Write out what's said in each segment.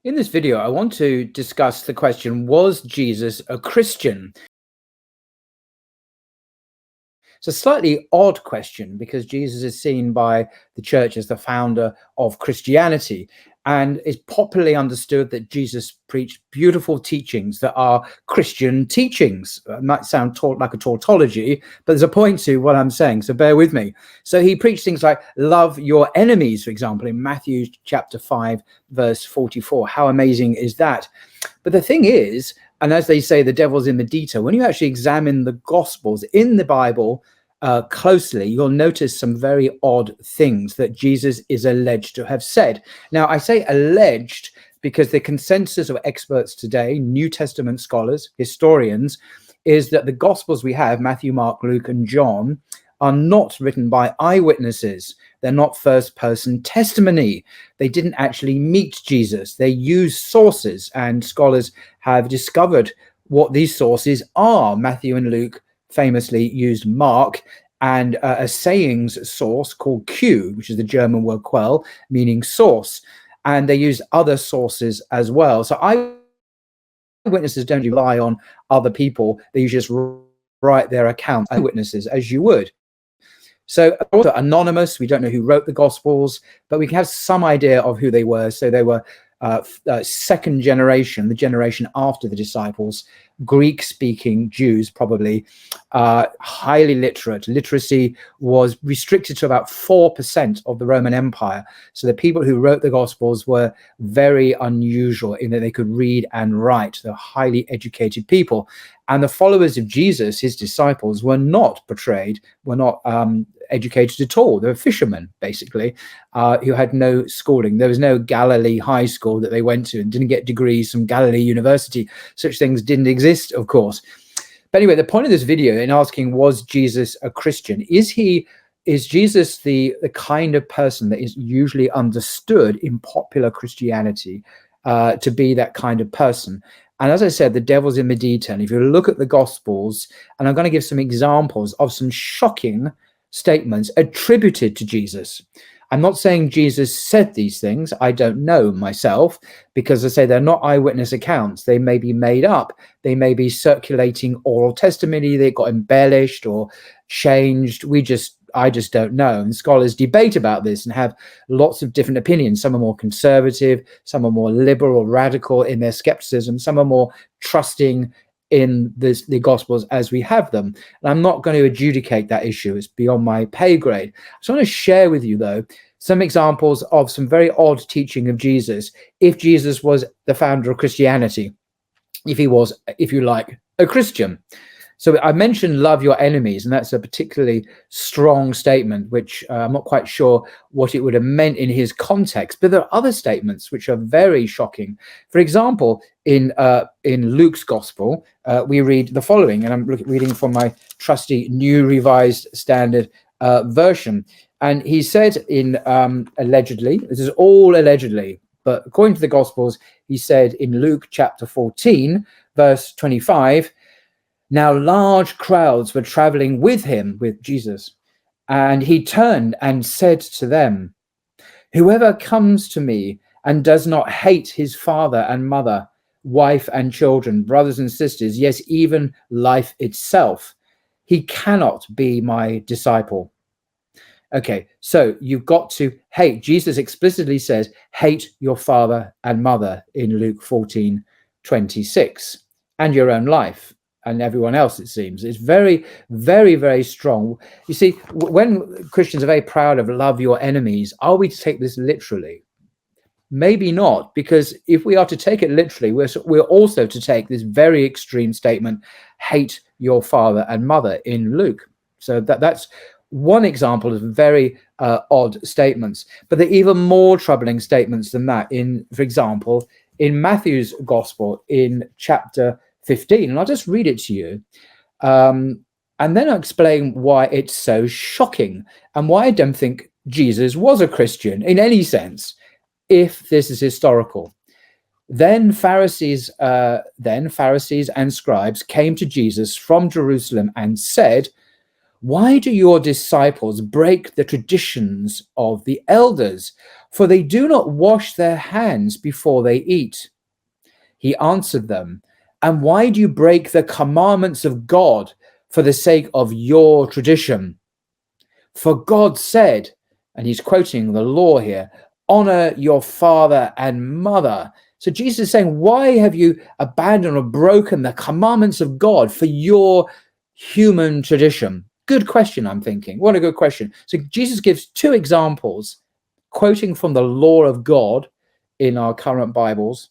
In this video, I want to discuss the question, was Jesus a Christian? It's a slightly odd question because Jesus is seen by the church as the founder of Christianity, and it's popularly understood that Jesus preached beautiful teachings that are Christian teachings. It might sound like a tautology, but there's a point to what I'm saying, so bear with me. So he preached things like love your enemies, for example, in Matthew chapter 5, verse 44. How amazing is that? But the thing is, and as they say, the devil's in the detail. When you actually examine the Gospels in the Bible closely, you'll notice some very odd things that Jesus is alleged to have said. Now, I say alleged because the consensus of experts today, New Testament scholars, historians, is that the Gospels we have, Matthew, Mark, Luke, and John, are not written by eyewitnesses. They're not first-person testimony. They didn't actually meet Jesus. They use sources, and scholars have discovered what these sources are. Matthew and Luke famously used Mark and a sayings source called Q, which is the German word Quell, meaning source. And they use other sources as well. So eyewitnesses don't rely on other people. They just write their account as witnesses, as you would. So also anonymous, we don't know who wrote the Gospels, but we can have some idea of who they were. So they were second generation, the generation after the disciples, Greek-speaking Jews, probably highly literate. Literacy was restricted to about 4% of the Roman Empire. So the people who wrote the Gospels were very unusual in that they could read and write. They're highly educated people. And the followers of Jesus, his disciples, were not portrayed, were not educated at all. They were fishermen, basically, who had no schooling. There was no Galilee high school that they went to and didn't get degrees from Galilee University. Such things didn't exist, of course. But anyway, the point of this video in asking, was Jesus a Christian? Is Jesus the kind of person that is usually understood in popular Christianity to be that kind of person? And as I said, the devil's in the detail. If you look at the Gospels, and I'm going to give some examples of some shocking statements attributed to Jesus. I'm not saying Jesus said these things. I don't know myself, because I say they're not eyewitness accounts. They may be made up. They may be circulating oral testimony that got embellished or changed. I just don't know. And scholars debate about this and have lots of different opinions. Some are more conservative, some are more liberal or radical in their skepticism, some are more trusting in the Gospels as we have them. And I'm not going to adjudicate that issue. It's beyond my pay grade. I just want to share with you, though, some examples of some very odd teaching of Jesus, if Jesus was the founder of Christianity, if he was, if you like, a Christian. So I mentioned love your enemies, and that's a particularly strong statement, which I'm not quite sure what it would have meant in his context. But there are other statements which are very shocking. For example, in Luke's Gospel, we read the following, and I'm reading from my trusty New Revised Standard Version. And he said in allegedly, this is all allegedly, but according to the Gospels, he said in Luke chapter 14, verse 25, now large crowds were traveling with him, with Jesus, and he turned and said to them, whoever comes to me and does not hate his father and mother, wife and children, brothers and sisters, yes, even life itself, he cannot be my disciple. Okay, so you've got to hate. Jesus explicitly says, hate your father and mother in Luke 14:26, and your own life. And everyone else, it seems. It's very, very, very strong. You see, when Christians are very proud of love your enemies, are we to take this literally? Maybe not, because if we are to take it literally, we're also to take this very extreme statement, hate your father and mother in Luke. So that's one example of very odd statements. But there are even more troubling statements than that. For example, in Matthew's Gospel, in chapter 15, and I'll just read it to you, and then I'll explain why it's so shocking and why I don't think Jesus was a Christian in any sense, if this is historical. Then Pharisees and scribes came to Jesus from Jerusalem and said, why do your disciples break the traditions of the elders? for they do not wash their hands before they eat. He answered them, and why do you break the commandments of God for the sake of your tradition? For God said, and he's quoting the law here, honor your father and mother. So Jesus is saying, why have you abandoned or broken the commandments of God for your human tradition? Good question, I'm thinking. What a good question. So Jesus gives two examples, quoting from the law of God in our current Bibles,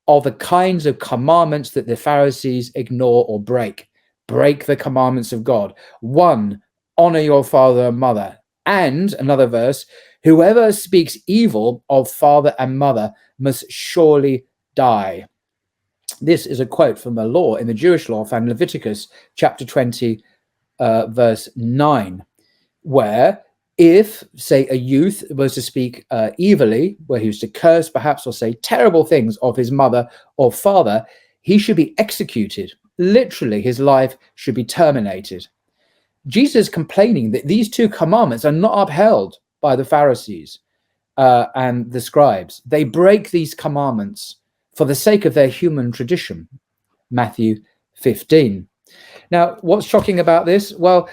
of the kinds of commandments that the Pharisees ignore or break the commandments of God. One, honor your father and mother. And another verse, whoever speaks evil of father and mother must surely die. This is a quote from the law in the Jewish law found in Leviticus chapter 20, verse 9, where if, say, a youth was to speak evilly, where he was to curse perhaps or say terrible things of his mother or father, he should be executed. Literally, his life should be terminated. Jesus is complaining that these two commandments are not upheld by the Pharisees and the scribes. They break these commandments for the sake of their human tradition. Matthew 15. Now, what's shocking about this? Well,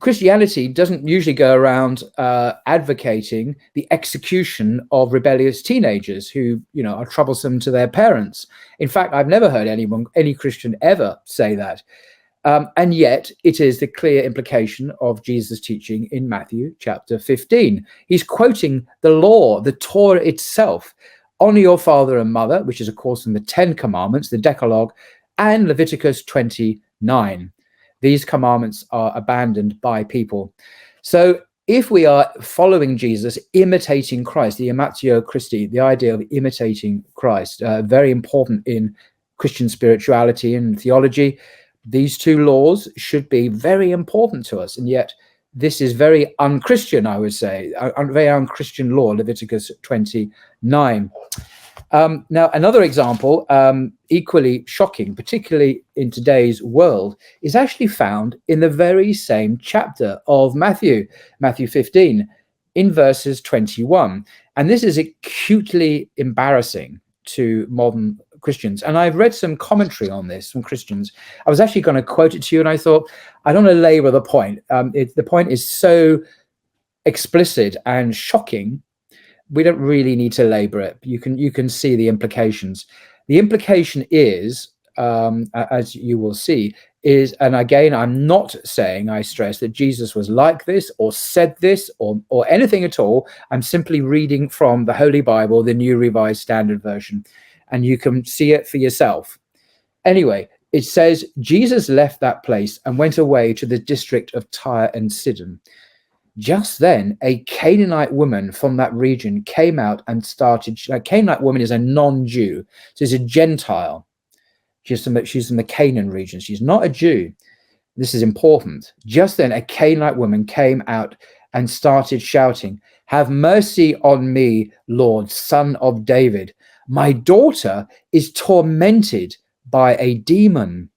Christianity doesn't usually go around advocating the execution of rebellious teenagers who, are troublesome to their parents. In fact, I've never heard any Christian ever say that. And yet it is the clear implication of Jesus' teaching in Matthew chapter 15. He's quoting the law, the Torah itself. Honor your father and mother, which is, of course, in the 10 Commandments, the Decalogue, and Leviticus 29. These commandments are abandoned by people. So if we are following Jesus, imitating Christ, the imitatio Christi, the idea of imitating Christ, very important in Christian spirituality and theology, these two laws should be very important to us. And yet this is very unchristian, I would say, a very unchristian law, Leviticus 29. Now, another example, equally shocking, particularly in today's world, is actually found in the very same chapter of Matthew 15, in verses 21. And this is acutely embarrassing to modern Christians. And I've read some commentary on this from Christians. I was actually going to quote it to you, and I thought, I don't want to labor the point. The point is so explicit and shocking, we don't really need to labor it. You can see the implications. The implication is, as you will see, is, and again, I'm not saying, I stress, that Jesus was like this or said this or anything at all. I'm simply reading from the Holy Bible, the New Revised Standard Version, and you can see it for yourself. Anyway, it says, Jesus left that place and went away to the district of Tyre and Sidon. Just then, a Canaanite woman from that region came out and started. A Canaanite woman is a non-Jew, so she's a Gentile. She's from the Canaan region. She's not a Jew. This is important. Just then, a Canaanite woman came out and started shouting, "Have mercy on me, Lord, Son of David. My daughter is tormented by a demon."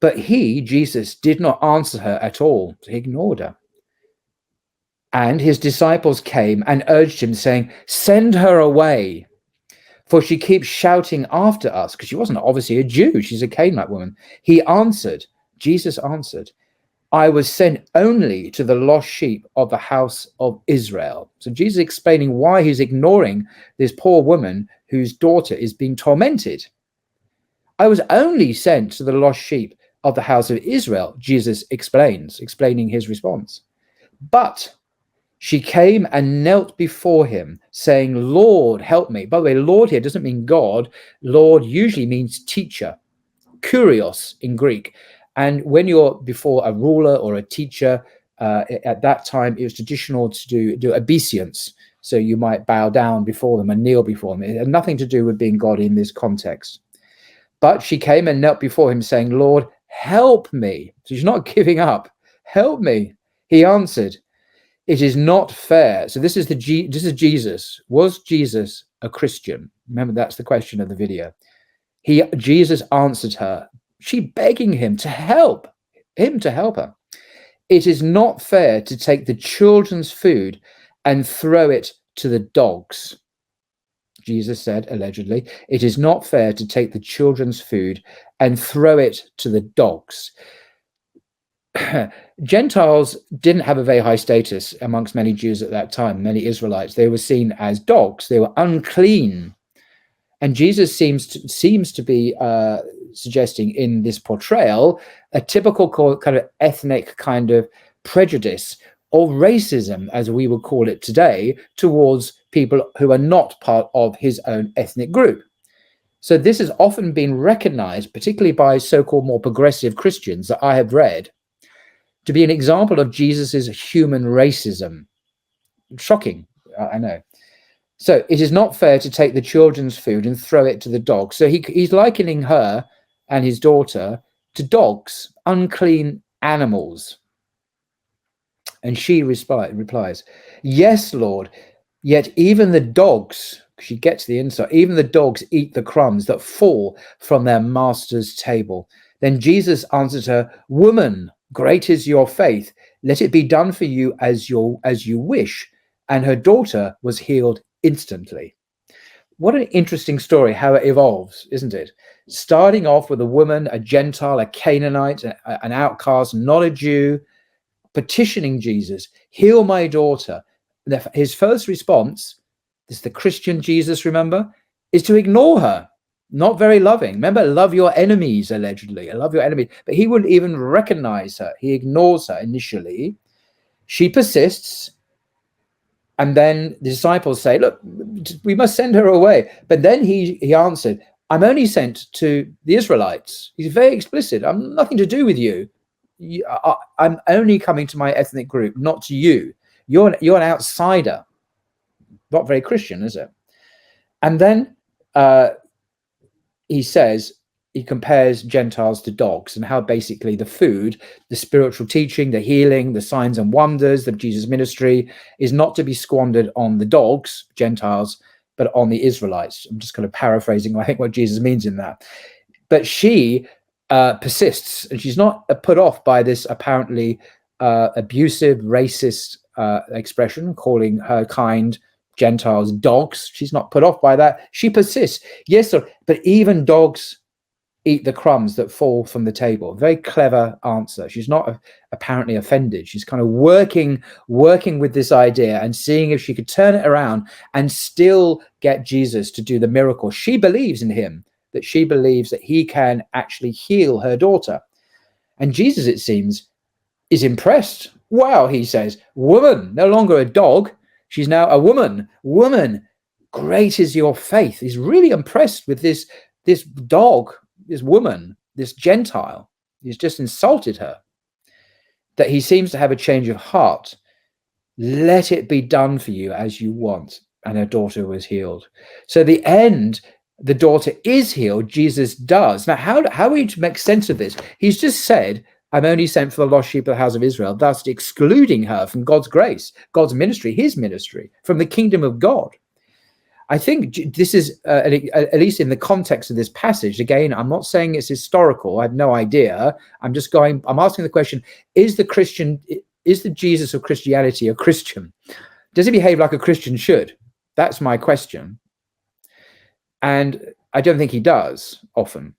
But he, Jesus, did not answer her at all. He ignored her. And his disciples came and urged him, saying, "Send her away, for she keeps shouting after us," because she wasn't obviously a Jew. She's a Canaanite woman. Jesus answered, "I was sent only to the lost sheep of the house of Israel." So Jesus explaining why he's ignoring this poor woman whose daughter is being tormented. "I was only sent to the lost sheep of the house of Israel," Jesus explaining his response. "But she came and knelt before him, saying, 'Lord, help me.'" By the way, Lord here doesn't mean God. Lord usually means teacher, kurios in Greek. And when you're before a ruler or a teacher, at that time, it was traditional to do obeisance. So you might bow down before them and kneel before them. It had nothing to do with being God in this context. "But she came and knelt before him, saying, 'Lord, help me.'" So she's not giving up. "Help me." He answered, "It is not fair." So this is Jesus. Was Jesus a Christian? Remember, that's the question of the video. Jesus answered her, she begging him to help her. "It is not fair to take the children's food and throw it to the dogs. Jesus said, allegedly, it is not fair to take the children's food and throw it to the dogs. Gentiles didn't have a very high status amongst many Jews at that time, many Israelites. They were seen as dogs. They were unclean. And Jesus seems to be suggesting in this portrayal a typical kind of ethnic kind of prejudice or racism, as we would call it today, towards people who are not part of his own ethnic group. So this has often been recognized, particularly by so-called more progressive Christians that I have read, to be an example of Jesus's human racism. Shocking, I know. So it is not fair to take the children's food and throw it to the dogs. So he's likening her and his daughter to dogs, unclean animals. And she replies, yes, Lord, yet even the dogs, she gets the insight, even the dogs eat the crumbs that fall from their master's table. Then Jesus answered her, woman, great is your faith. Let it be done for you as you wish. And her daughter was healed instantly. What an interesting story, how it evolves, isn't it? Starting off with a woman, a Gentile, a Canaanite, an outcast, not a Jew, petitioning Jesus, heal my daughter. His first response, this is the Christian Jesus, remember, is to ignore her. Not very loving. Remember, love your enemies, allegedly. Love your enemies. But he wouldn't even recognize her. He ignores her initially. She persists. And then the disciples say, look, we must send her away. But then he answered, I'm only sent to the Israelites. He's very explicit. I'm nothing to do with you. I'm only coming to my ethnic group, not to you. You're an outsider. Not very Christian, is it? And then he compares Gentiles to dogs, and how basically the food, the spiritual teaching, the healing, the signs and wonders of Jesus' ministry is not to be squandered on the dogs, Gentiles, but on the Israelites. I'm just kind of paraphrasing, I think, what Jesus means in that. But she persists, and she's not put off by this apparently abusive, racist expression, calling her kind Gentiles dogs. She's not put off by that. She persists. Yes, sir, but even dogs eat the crumbs that fall from the table. Very clever answer. She's not apparently offended. She's kind of working with this idea and seeing if she could turn it around and still get Jesus to do the miracle. She believes in him, that she believes that he can actually heal her daughter. And Jesus, it seems, is impressed. Wow, he says, woman, no longer a dog. She's now a woman. Woman, great is your faith. He's really impressed with this dog, this woman, this Gentile. He's just insulted her. That he seems to have a change of heart. Let it be done for you as you want. And her daughter was healed. So the end, the daughter is healed. Jesus does. Now, how are we to make sense of this? He's just said, I'm only sent for the lost sheep of the house of Israel, thus excluding her from God's grace, God's ministry, his ministry, from the kingdom of God. I think this is, at least in the context of this passage, again, I'm not saying it's historical. I have no idea. I'm asking the question, is the Jesus of Christianity a Christian? Does he behave like a Christian should? That's my question. And I don't think he does often.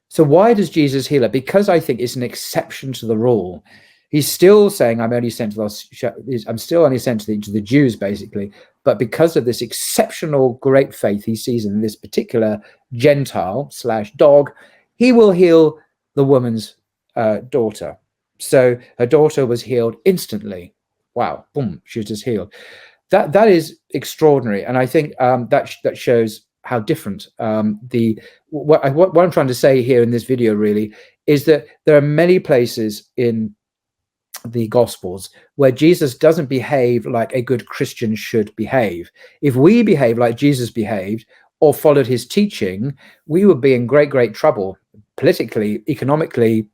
So why does Jesus heal her? Because I think it's an exception to the rule. He's still saying, I'm still only sent to the Jews, basically. But because of this exceptional great faith he sees in this particular Gentile/dog, he will heal the woman's daughter. So her daughter was healed instantly. Wow, boom, she was just healed. That is extraordinary. And I think that shows how different what I'm trying to say here in this video really is that there are many places in the Gospels where Jesus doesn't behave like a good Christian should behave. If we behave like Jesus behaved or followed his teaching, we would be in great trouble politically, economically,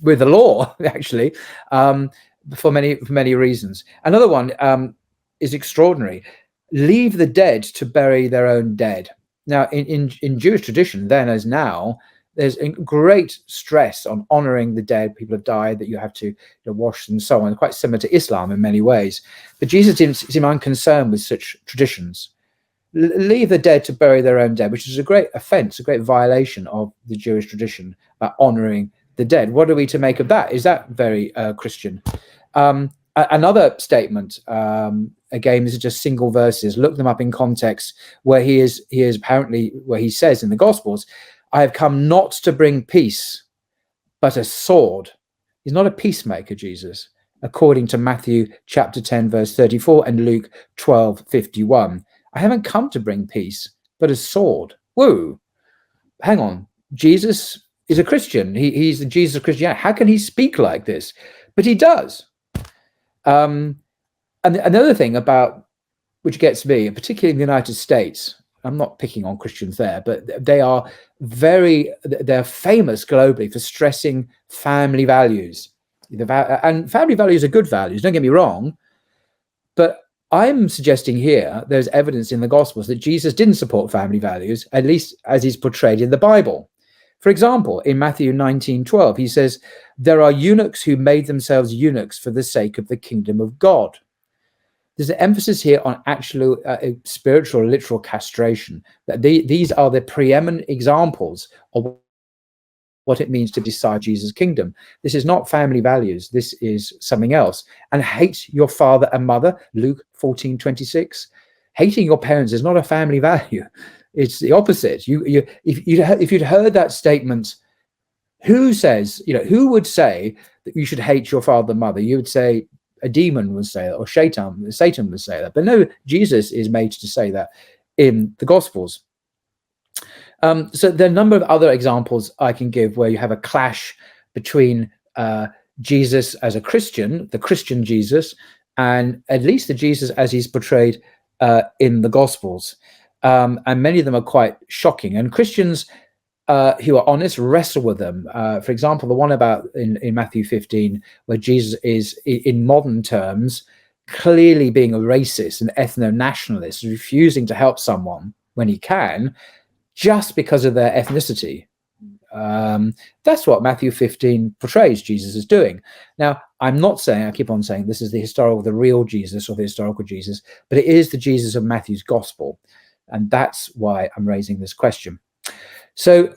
with the law, actually, for many reasons. Another one is extraordinary. Leave the dead to bury their own dead. Now, in Jewish tradition, then as now, there's a great stress on honoring the dead. People have died, that you have to wash and so on, quite similar to Islam in many ways. But Jesus didn't seem unconcerned with such traditions. Leave the dead to bury their own dead, which is a great offense, a great violation of the Jewish tradition about honoring the dead. What are we to make of that? Is that very Christian? Another statement, again, this is just single verses, look them up in context, where he is apparently, where he says in the Gospels, I have come not to bring peace, but a sword. He's not a peacemaker, Jesus, according to Matthew chapter 10, verse 34 and Luke 12:51. I haven't come to bring peace, but a sword. Whoa, hang on. Jesus is a Christian. He's the Jesus of Christianity. How can he speak like this? But he does. And another thing about, which gets me, particularly in the United States, I'm not picking on Christians there, but they're famous globally for stressing family values. And family values are good values, don't get me wrong. But I'm suggesting here there's evidence in the Gospels that Jesus didn't support family values, at least as he's portrayed in the Bible. For example, in Matthew 19:12, he says, there are eunuchs who made themselves eunuchs for the sake of the kingdom of God. There's an emphasis here on actual spiritual, literal castration. That these are the preeminent examples of what it means to decide Jesus' kingdom. This is not family values. This is something else. And hate your father and mother, Luke 14:26. Hating your parents is not a family value. It's the opposite. If you'd heard that statement, who would say that you should hate your father and mother? You would say a demon would say that, or Satan would say that. But no, Jesus is made to say that in the Gospels. So there are a number of other examples I can give where you have a clash between Jesus as a Christian, the Christian Jesus, and at least the Jesus as he's portrayed in the Gospels. And many of them are quite shocking. And Christians who are honest wrestle with them. For example, the one about in Matthew 15, where Jesus is, in modern terms, clearly being a racist and ethno-nationalist, refusing to help someone when he can, just because of their ethnicity. That's what Matthew 15 portrays Jesus as doing. Now, I'm not saying, I keep on saying this is the real Jesus or the historical Jesus, but it is the Jesus of Matthew's gospel. And that's why I'm raising this question. So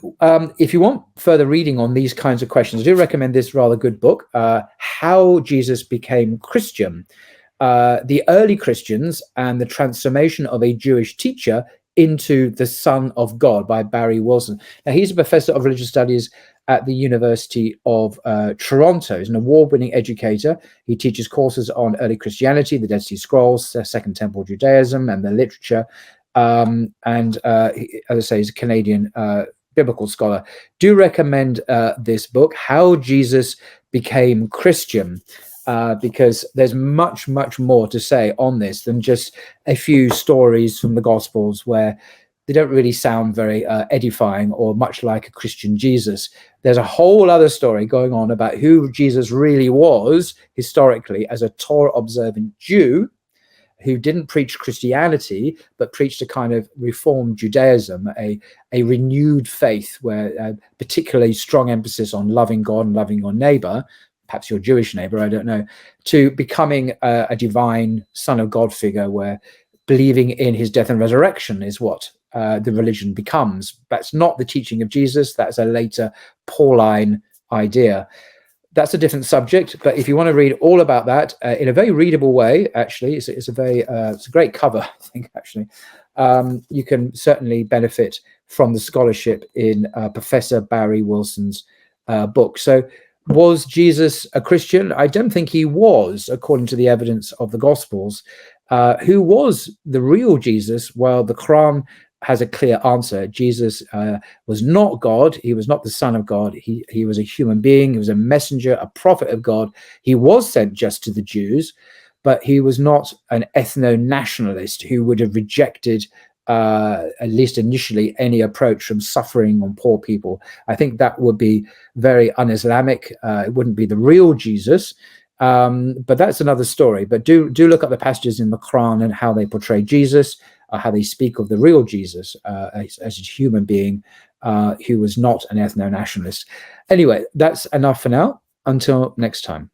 if you want further reading on these kinds of questions, I do recommend this rather good book, How Jesus Became Christian, the Early Christians and the Transformation of a Jewish Teacher into the Son of God by Barry Wilson. Now, he's a professor of religious studies at the University of Toronto. He's an award-winning educator. He teaches courses on early Christianity, the Dead Sea Scrolls, Second Temple Judaism, and the literature. As I say, he's a Canadian biblical scholar. Do recommend this book, How Jesus Became Christian, because there's much, much more to say on this than just a few stories from the Gospels where they don't really sound very edifying or much like a Christian Jesus. There's a whole other story going on about who Jesus really was historically as a Torah-observant Jew, who didn't preach Christianity, but preached a kind of reformed Judaism, a renewed faith where particularly strong emphasis on loving God and loving your neighbor, perhaps your Jewish neighbor, I don't know, to becoming a divine Son of God figure where believing in his death and resurrection is what the religion becomes. That's not the teaching of Jesus. That's a later Pauline idea. That's a different subject, but if you want to read all about that in a very readable way, actually, it's a great cover, I think, actually. You can certainly benefit from the scholarship in Professor Barry Wilson's book. So was Jesus a Christian? I don't think he was, according to the evidence of the Gospels. Who was the real Jesus? Well, the Quran has a clear answer. Jesus was not God. He was not the Son of God. He was a human being. He was a messenger, a prophet of God. He was sent just to the Jews, but he was not an ethno-nationalist who would have rejected, at least initially, any approach from suffering on poor people. I think that would be very un-Islamic. It wouldn't be the real Jesus. But that's another story. But do look up the passages in the Quran and how they portray Jesus, how they speak of the real Jesus as a human being, who was not an ethno-nationalist. Anyway, that's enough for now. Until next time.